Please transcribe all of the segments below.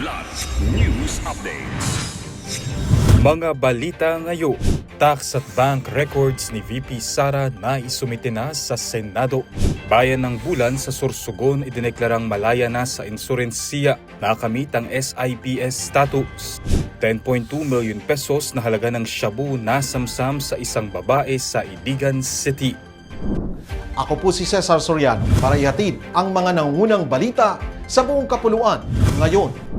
Kilat News Updates. Mga balita ngayon, tax at bank records ni VP Sara na isumite na sa Senado. Bayan ng Bulan sa Sorsogon idineklarang malaya na sa insurensiya, nakamit ang SIPS status. 10.2 million pesos na halaga ng shabu nasamsam sa isang babae sa Iligan City. Ako po si Cesar Soriano para ihatid ang mga nangungunang balita sa buong kapuluan ngayon.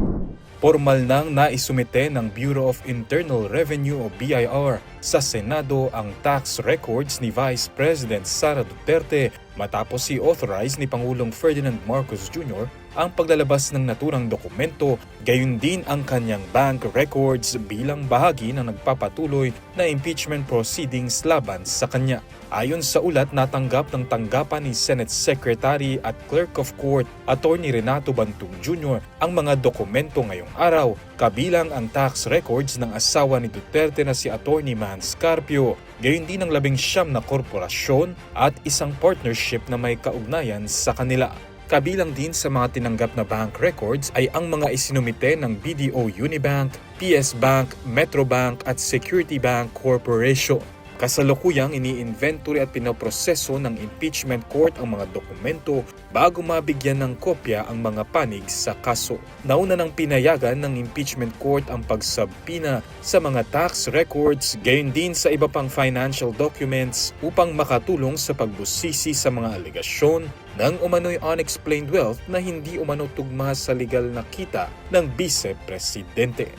Formal nang naisumite ng Bureau of Internal Revenue o BIR sa Senado ang tax records ni Vice President Sara Duterte matapos i-authorize ni Pangulong Ferdinand Marcos Jr. ang paglalabas ng naturang dokumento, gayon din ang kanyang bank records bilang bahagi ng nagpapatuloy na impeachment proceedings laban sa kanya. Ayon sa ulat, natanggap ng tanggapan ni Senate Secretary at Clerk of Court Attorney Renato Bantug Jr. ang mga dokumento ngayong araw, kabilang ang tax records ng asawa ni Duterte na si Attorney Mans Carpio, gayon din ang 19 na korporasyon at isang partnership na may kaugnayan sa kanila. Kabilang din sa mga tinanggap na bank records ay ang mga isinumite ng BDO Unibank, PS Bank, Metrobank at Security Bank Corporation. Kasalukuyang ini-inventory at pinoproseso ng impeachment court ang mga dokumento bago mabigyan ng kopya ang mga panig sa kaso. Nauna nang pinayagan ng impeachment court ang pagsabpina sa mga tax records, gayon din sa iba pang financial documents upang makatulong sa pagbusisi sa mga alegasyon ng umano'y unexplained wealth na hindi umano tugma sa legal na kita ng Vice-Presidente.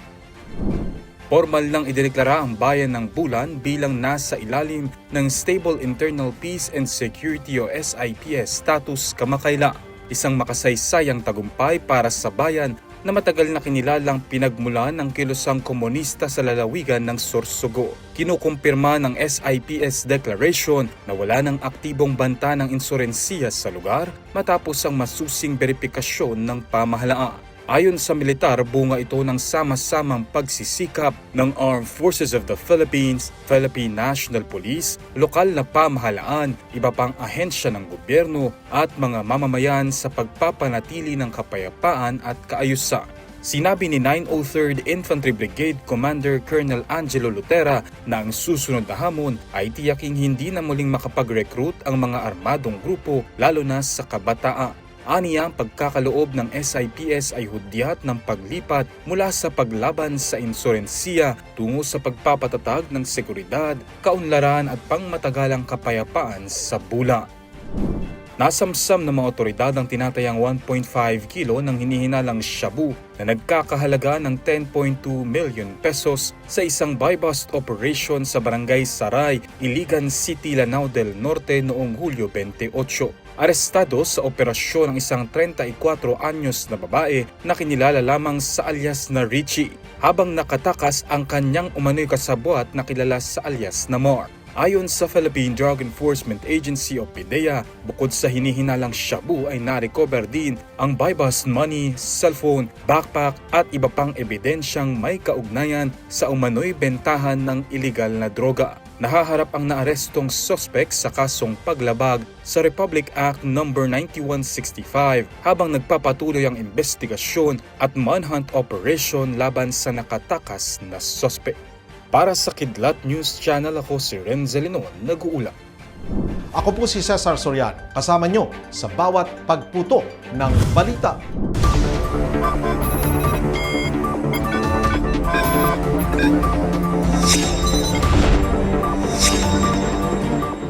Formal nang idineklara ang bayan ng Bulan bilang nasa ilalim ng Stable Internal Peace and Security o SIPS status kamakailan. Isang makasaysayang tagumpay para sa bayan na matagal na kinilalang pinagmulan ng kilusang komunista sa lalawigan ng Sorsogon. Kinukumpirma ng SIPS Declaration na wala ng aktibong banta ng insurensiya sa lugar matapos ang masusing beripikasyon ng pamahalaan. Ayon sa militar, bunga ito ng sama-samang pagsisikap ng Armed Forces of the Philippines, Philippine National Police, lokal na pamahalaan, iba pang ahensya ng gobyerno at mga mamamayan sa pagpapanatili ng kapayapaan at kaayusan. Sinabi ni 903rd Infantry Brigade Commander Colonel Angelo Lutera na ang susunod na hamon ay tiyaking hindi na muling makapag-recruit ang mga armadong grupo lalo na sa kabataan. Aniya, ang pagkakaloob ng SIPS ay hudyat ng paglipat mula sa paglaban sa insurensiya tungo sa pagpapatatag ng seguridad, kaunlaran at pangmatagalang kapayapaan sa Bulan. Nasamsam ng mga otoridad ang tinatayang 1.5 kilo ng hinihinalang shabu na nagkakahalaga ng 10.2 million pesos sa isang buy-bust operation sa Barangay Saray, Iligan City, Lanao del Norte noong Hulyo 28. Arestado sa operasyon ang isang 34 anyos na babae na kinilala lamang sa alias na Richie, habang nakatakas ang kanyang umano'y kasabwat na kilala sa alias na Mar. Ayon sa Philippine Drug Enforcement Agency o PDEA, bukod sa hinihinalang shabu ay na-recover din ang buy-bust money, cellphone, backpack at iba pang ebidensyang may kaugnayan sa umano'y bentahan ng iligal na droga. Nahaharap ang naarestong suspect sa kasong paglabag sa Republic Act No. 9165 habang nagpapatuloy ang investigasyon at manhunt operation laban sa nakatakas na suspect. Para sa Kidlat News Channel, ako si Renzel Linon, nag-uulat. Ako po si Cesar Soriano, kasama nyo sa bawat pagputo ng balita.